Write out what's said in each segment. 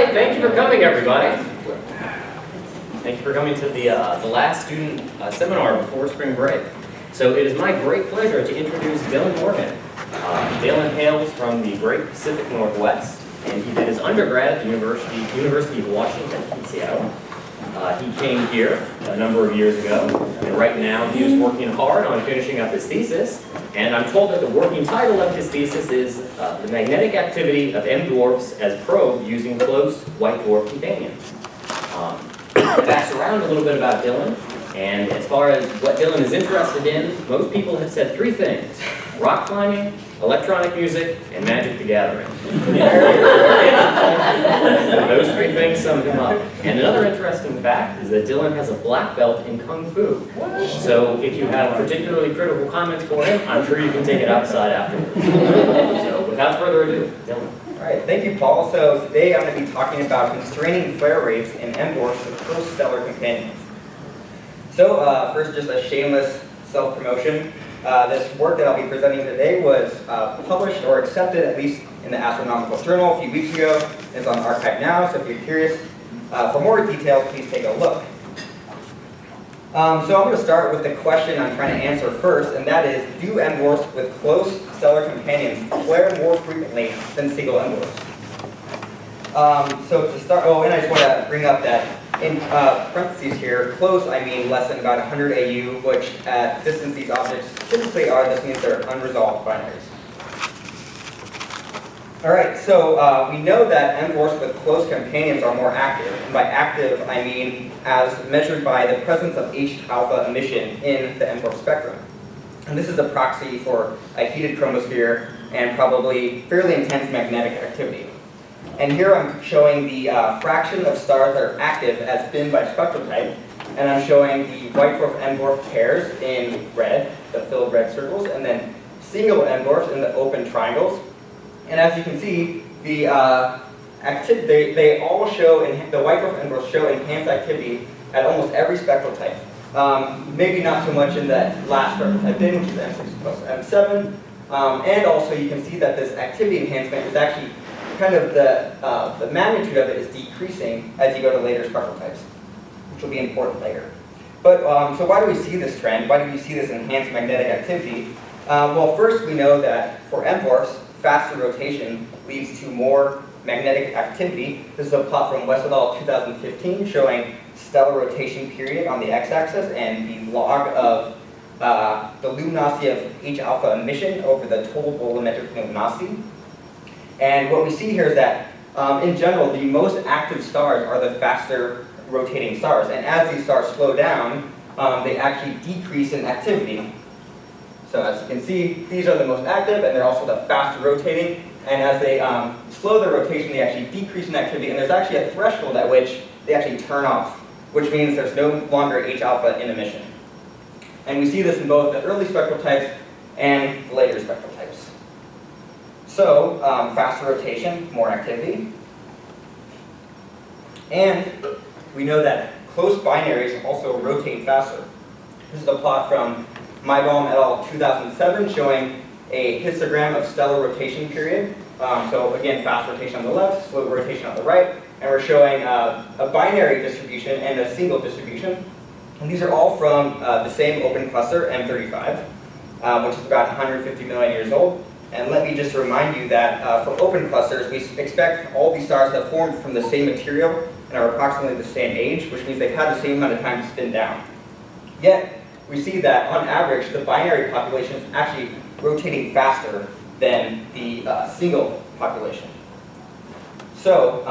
right, thank you for coming, everybody. Thank you for coming to the last student seminar before spring break. So it is my great pleasure to introduce Dylan Morgan. Dylan hails from the great Pacific Northwest, and he did his undergrad at the University of Washington in Seattle. He came here a number of years ago, and right now he is working hard on finishing up his thesis. And I'm told that the working title of his thesis is The Magnetic Activity of M Dwarfs as Probed Using Close White Dwarf Companions. Backs around a little bit about Dylan, and as far as what Dylan is interested in, most people have said three things: rock climbing, electronic music, and Magic the Gathering. Those three things sum him up. And another interesting fact is that Dylan has a black belt in Kung Fu. So if you have particularly critical comments for him, I'm sure you can take it outside afterwards. So without further ado, Dylan. All right, thank you, Paul. So today I'm going to be talking about constraining flare rates in M dwarfs with close stellar companions. So first, just a shameless self-promotion. This work that I'll be presenting today was published or accepted, at least in the Astronomical Journal, a few weeks ago. It's on archive now, so if you're curious for more details, please take a look. So I'm going to start with the question I'm trying to answer first, and that is, do M dwarfs with close stellar companions flare more frequently than single M dwarfs? So to start, and I just want to bring up that in parentheses here, close I mean less than about 100 AU, which at distance these objects typically are. This means they're unresolved binaries. All right, so we know that M dwarfs with close companions are more active. And by active, I mean as measured by the presence of H alpha emission in the M dwarf spectrum. And this is a proxy for a heated chromosphere and probably fairly intense magnetic activity. And here I'm showing the fraction of stars that are active as bin by spectral type, and I'm showing the white dwarf M dwarf pairs in red, the filled red circles, and then single M dwarfs in the open triangles. And as you can see, the they all show, the white dwarf M dwarfs show enhanced activity at almost every spectral type. Maybe not so much in that last spectral type bin, which is M6 plus M7. And also you can see that this activity enhancement is actually kind of the magnitude of it is decreasing as you go to later spectral types, which will be important later. But so why do we see this trend? Why do we see this enhanced magnetic activity? Well, first we know that for M dwarfs, faster rotation leads to more magnetic activity. This is a plot from West et al. 2015 showing stellar rotation period on the x-axis and the log of the luminosity of H alpha emission over the total volumetric luminosity. And what we see here is that, in general, the most active stars are the faster rotating stars. And as these stars slow down, they actually decrease in activity. So as you can see, these are the most active, and they're also the faster rotating. And as they slow their rotation, they actually decrease in activity. And there's actually a threshold at which they actually turn off, which means there's no longer H alpha in emission. And we see this in both the early spectral types and the later spectral types. So, faster rotation, more activity. And we know that close binaries also rotate faster. This is a plot from Maibaum et al. 2007 showing a histogram of stellar rotation period. So again, fast rotation on the left, slow rotation on the right. And we're showing a binary distribution and a single distribution. And these are all from the same open cluster, M35, which is about 150 million years old. And let me just remind you that for open clusters, we expect all these stars to have formed from the same material and are approximately the same age, which means they've had the same amount of time to spin down. Yet, we see that on average, the binary population is actually rotating faster than the single population. So,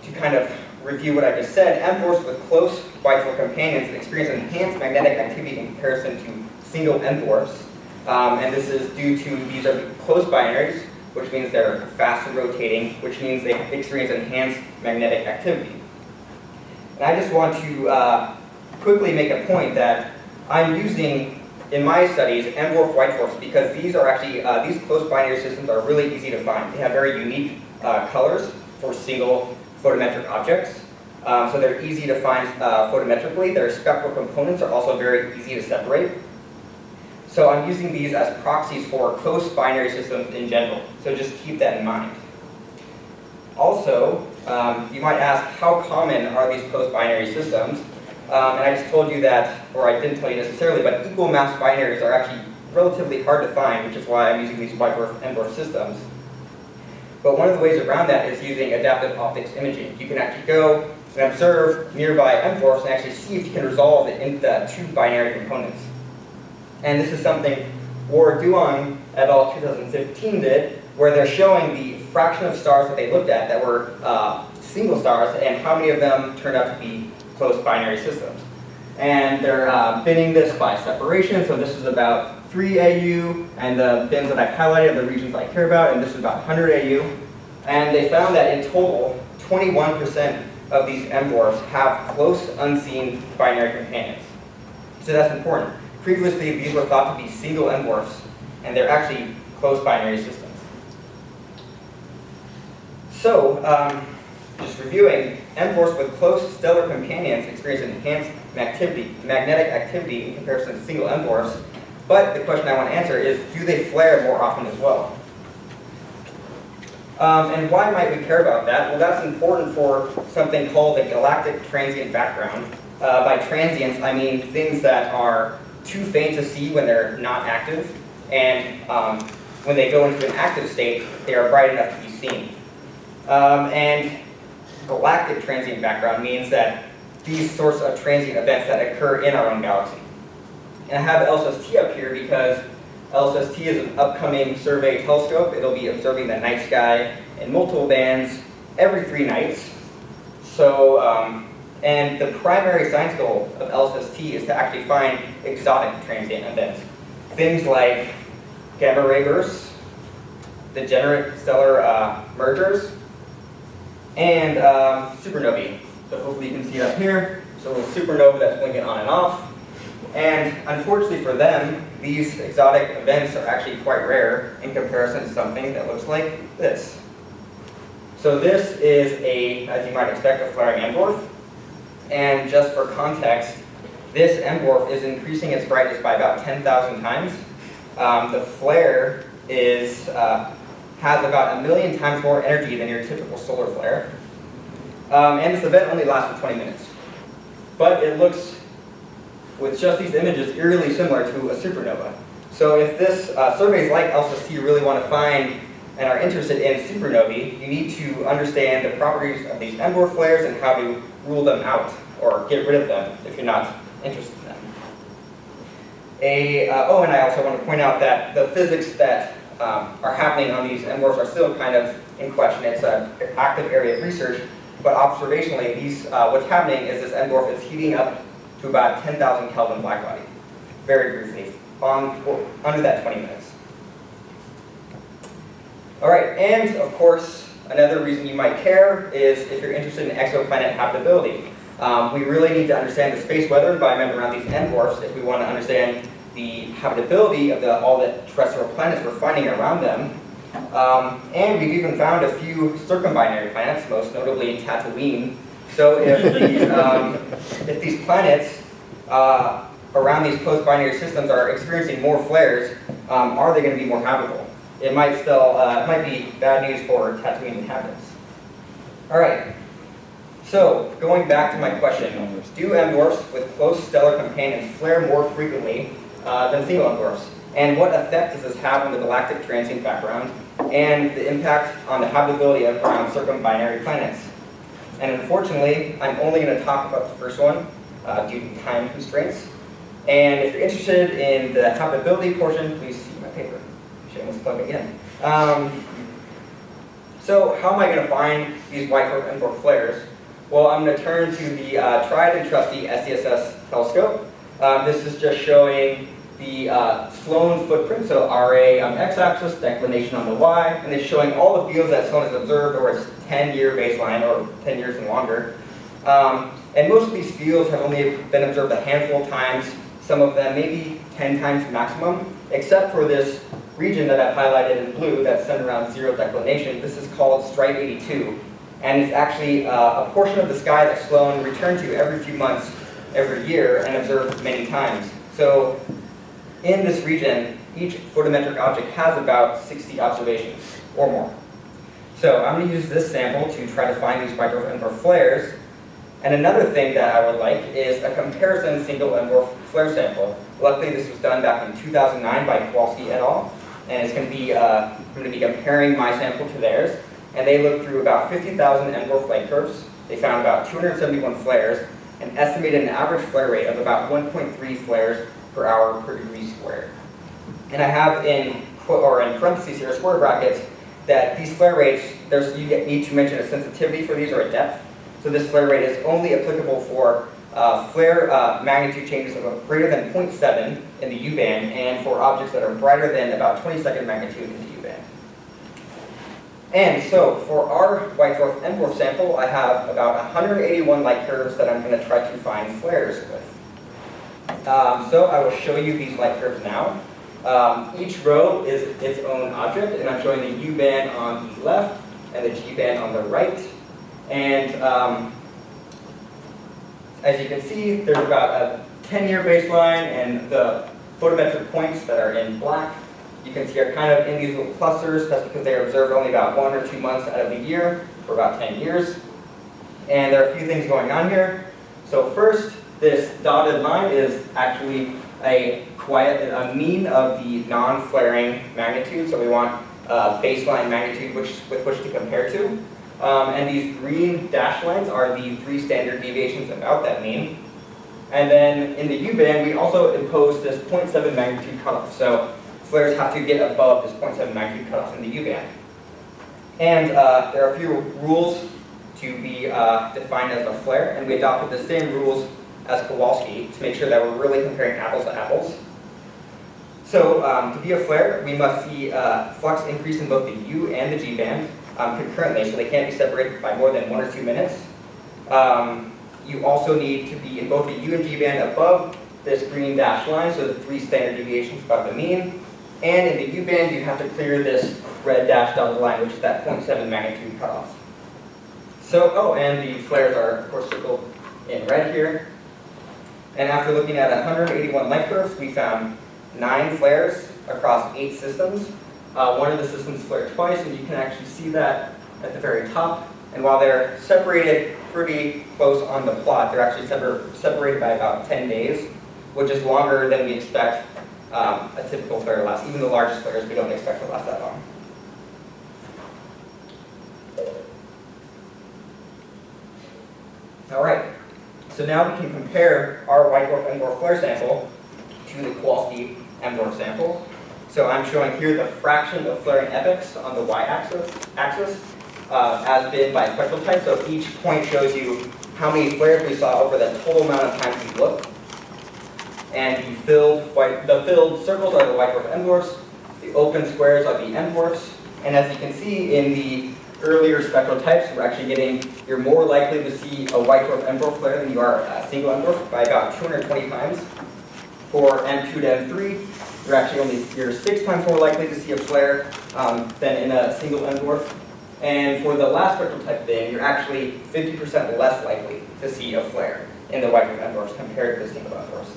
to kind of review what I just said, M dwarfs with close white dwarf companions experience enhanced magnetic activity in comparison to single M dwarfs. And this is due to, these are close binaries, which means they're faster rotating, which means they experience enhanced magnetic activity. And I just want to quickly make a point that I'm using, in my studies, M dwarf white dwarfs because these are actually, these close binary systems are really easy to find. They have very unique colors for single photometric objects. So they're easy to find photometrically. Their spectral components are also very easy to separate. So I'm using these as proxies for close binary systems in general. So just keep that in mind. Also, you might ask, how common are these post-binary systems? And I just told you that, or I didn't tell you necessarily, but equal mass binaries are actually relatively hard to find, which is why I'm using these white dwarf and dwarf systems. But one of the ways around that is using adaptive optics imaging. You can actually go and observe nearby M-dwarfs and actually see if you can resolve the two binary components. And this is something Duan et al. 2015 did, where they're showing the fraction of stars that they looked at that were single stars and how many of them turned out to be close binary systems. And they're binning this by separation, so this is about 3 AU, and the bins that I've highlighted are the regions I care about, and this is about 100 AU. And they found that in total, 21% of these M-dwarfs have close unseen binary companions. So that's important. Previously, these were thought to be single M-dwarfs, and they're actually close binary systems. So, just reviewing, M-dwarfs with close stellar companions experience enhanced magnetic activity in comparison to single M-dwarfs. But the question I want to answer is, do they flare more often as well? And why might we care about that? Well, that's important for something called the galactic transient background. By transients, I mean things that are too faint to see when they're not active, and when they go into an active state, they are bright enough to be seen. And galactic transient background means that these sorts of transient events that occur in our own galaxy. And I have LSST up here because LSST is an upcoming survey telescope. It'll be observing the night sky in multiple bands every 3 nights. So, and the primary science goal of LSST is to actually find exotic transient events. Things like gamma ray bursts, degenerate stellar mergers, and supernovae. So hopefully you can see it up here. So a supernova that's blinking on and off. And unfortunately for them, these exotic events are actually quite rare in comparison to something that looks like this. So this is as you might expect, a flaring M-dwarf. And just for context, this M-dwarf is increasing its brightness by about 10,000 times. The flare has about 1,000,000 times more energy than your typical solar flare. And this event only lasts for 20 minutes. But it looks, with just these images, eerily similar to a supernova. So if this surveys like LSST really want to find and are interested in supernovae, you need to understand the properties of these M-dwarf flares and how to rule them out or get rid of them if you're not interested in them. And I also want to point out that the physics that are happening on these M-dwarfs are still kind of in question. It's an active area of research, but observationally, what's happening is this M-dwarf is heating up to about 10,000 Kelvin blackbody, very briefly, under that 20 minutes. All right, and of course, another reason you might care is if you're interested in exoplanet habitability. We really need to understand the space weather environment around these M-dwarfs if we want to understand the habitability of all the terrestrial planets we're finding around them. And we've even found a few circumbinary planets, most notably Tatooine. So if these planets around these post-binary systems are experiencing more flares, are they going to be more habitable? It might be bad news for Tatooine inhabitants. All right. So going back to my question, do M-dwarfs with close stellar companions flare more frequently than single M-dwarfs? And what effect does this have on the galactic transient background and the impact on the habitability of around circumbinary planets? And unfortunately, I'm only going to talk about the first one due to time constraints. And if you're interested in the habitability portion, please see my paper. Shameless plug again. So how am I going to find these white dwarf M-dwarf flares? Well, I'm going to turn to the tried and trusty SDSS telescope. This is just showing the Sloan footprint, so RA on the x-axis, declination on the y, and it's showing all the fields that Sloan has observed over its 10-year baseline, or 10 years and longer. And most of these fields have only been observed a handful of times, some of them maybe 10 times maximum, except for this region that I've highlighted in blue that's centered around zero declination. This is called Stripe 82, and it's actually a portion of the sky that Sloan returned to every few months, every year, and observed many times. So in this region, each photometric object has about 60 observations or more. So I'm going to use this sample to try to find these white dwarf and dwarf flares. And another thing that I would like is a comparison single and dwarf flare sample. Luckily, this was done back in 2009 by Kowalski et al. And it's going to be, I'm going to be comparing my sample to theirs. And they looked through about 50,000 M-dwarf light curves. They found about 271 flares and estimated an average flare rate of about 1.3 flares per hour per degree squared. And I have in parentheses here, square brackets, that these flare rates, you need to mention a sensitivity for these or a depth. So this flare rate is only applicable for flare magnitude changes of greater than 0.7 in the U-band and for objects that are brighter than about 22nd magnitude in the U-band. And so for our white dwarf and dwarf sample, I have about 181 light curves that I'm going to try to find flares with. So I will show you these light curves now. Each row is its own object, and I'm showing the U-band on the left and the G-band on the right. And as you can see, there's about a 10-year baseline, and the photometric points that are in black, you can see are kind of in these little clusters. That's because they are observed only about 1 or 2 months out of the year for about 10 years. And there are a few things going on here. So first, this dotted line is actually a mean of the non-flaring magnitude. So we want a baseline magnitude with which to compare to. And these green dashed lines are the 3 standard deviations about that mean. And then in the U-band, we also impose this 0.7 magnitude cutoff. So flares have to get above this 0.7 magnitude cutoff in the U-band. And there are a few rules to be defined as a flare, and we adopted the same rules as Kowalski to make sure that we're really comparing apples to apples. So to be a flare, we must see flux increase in both the U and the G band concurrently, so they can't be separated by more than 1 or 2 minutes. You also need to be in both the U and G band above this green dashed line, so the 3 standard deviations above the mean. And in the U band, you have to clear this red dashed dotted line, which is that 0.7 magnitude cutoff. So, and the flares are, of course, circled in red here. And after looking at 181 light curves, we found 9 flares across 8 systems. One of the systems flared twice, and you can actually see that at the very top. And while they're separated pretty close on the plot, they're actually separated by about 10 days, which is longer than we expect a typical flare to last. Even the largest flares we don't expect to last that long. All right, so now we can compare our white dwarf and dwarf flare sample to the Kowalski M-dwarf sample. So I'm showing here the fraction of flaring epochs on the y-axis, as been by spectral type. So each point shows you how many flares we saw over the total amount of time we looked. And the filled circles are the white dwarf M-dwarfs. The open squares are the M-dwarfs. And as you can see in the earlier spectral types, you're more likely to see a white dwarf M-dwarf flare than you are a single M-dwarf by about 220 times. For M2 to M3, you're 6 times more likely to see a flare than in a single M-dwarf. And for the last spectral type then, you're actually 50% less likely to see a flare in the white dwarf M-dwarfs compared to the single M-dwarfs.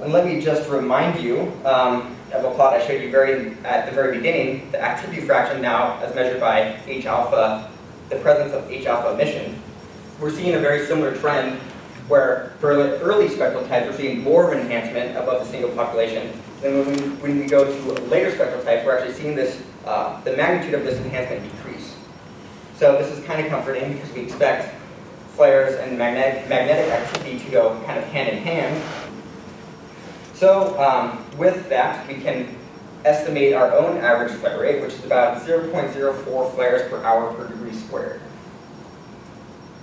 And let me just remind you of a plot I showed you at the very beginning, the activity fraction now as measured by H alpha, the presence of H alpha emission. We're seeing a very similar trend where for early spectral types, we're seeing more of an enhancement above the single population. Then when we go to later spectral types, we're actually seeing this, the magnitude of this enhancement decrease. So this is kind of comforting because we expect flares and magnetic activity to go kind of hand in hand. So with that, we can estimate our own average flare rate, which is about 0.04 flares per hour per degree squared.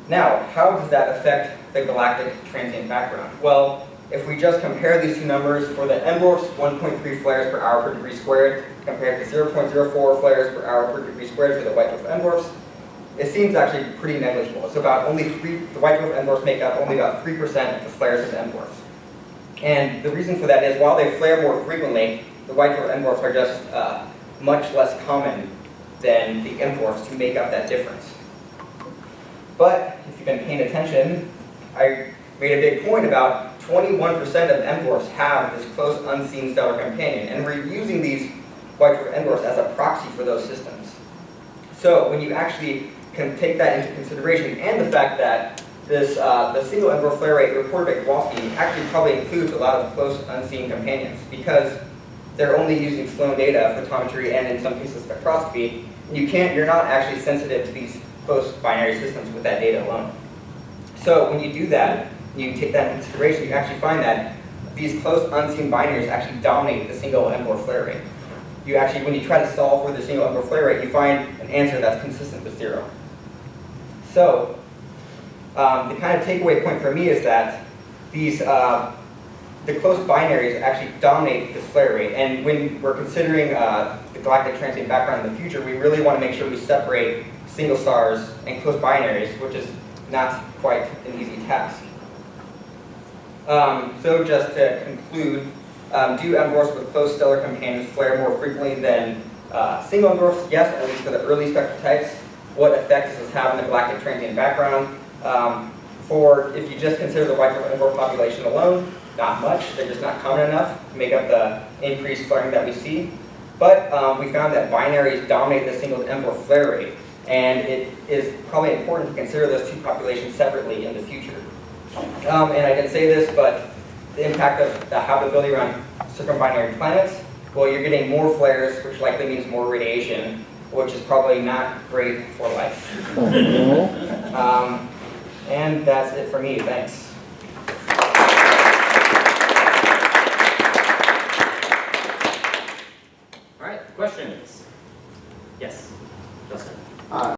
Now, how does that affect the galactic transient background? Well, if we just compare these two numbers for the M-dwarfs, 1.3 flares per hour per degree squared, compared to 0.04 flares per hour per degree squared for the white dwarf M-dwarfs, it seems actually pretty negligible. It's about the white dwarf M-dwarfs make up only about 3% of the flares of the M-dwarfs. And the reason for that is while they flare more frequently, the white dwarf M-dwarfs are just much less common than the M-dwarfs to make up that difference. But if you've been paying attention, I made a big point about 21% of M-dwarfs have this close unseen stellar companion, and we're using these white dwarf M-dwarfs as a proxy for those systems. So when you actually can take that into consideration, and the fact that this, the single M dwarf flare rate reported by Kowalski actually probably includes a lot of close unseen companions, because they're only using Sloan data, photometry, and in some cases spectroscopy. You're not actually sensitive to these close binary systems with that data alone. So when you do that, you take that into consideration, you actually find that these close unseen binaries actually dominate the single M dwarf flare rate. You actually, when you try to solve for the single M dwarf flare rate, you find an answer that's consistent with 0. So the kind of takeaway point for me is that these the close binaries actually dominate this flare rate, and when we're considering the galactic transient background in the future, we really want to make sure we separate single stars and close binaries, which is not quite an easy task. So just to conclude, do M dwarfs with close stellar companions flare more frequently than single M dwarfs? Yes, at least for the early spectral types. What effect does this have on the galactic transient background? If you just consider the white dwarf M dwarf population alone, not much. They're just not common enough to make up the increased flaring that we see. But we found that binaries dominate the single M dwarf flare rate, and it is probably important to consider those two populations separately in the future. And I didn't say this, but the impact of the habitability around circumbinary planets, well, you're getting more flares, which likely means more radiation, which is probably not great for life. And that's it for me. Thanks. All right, questions?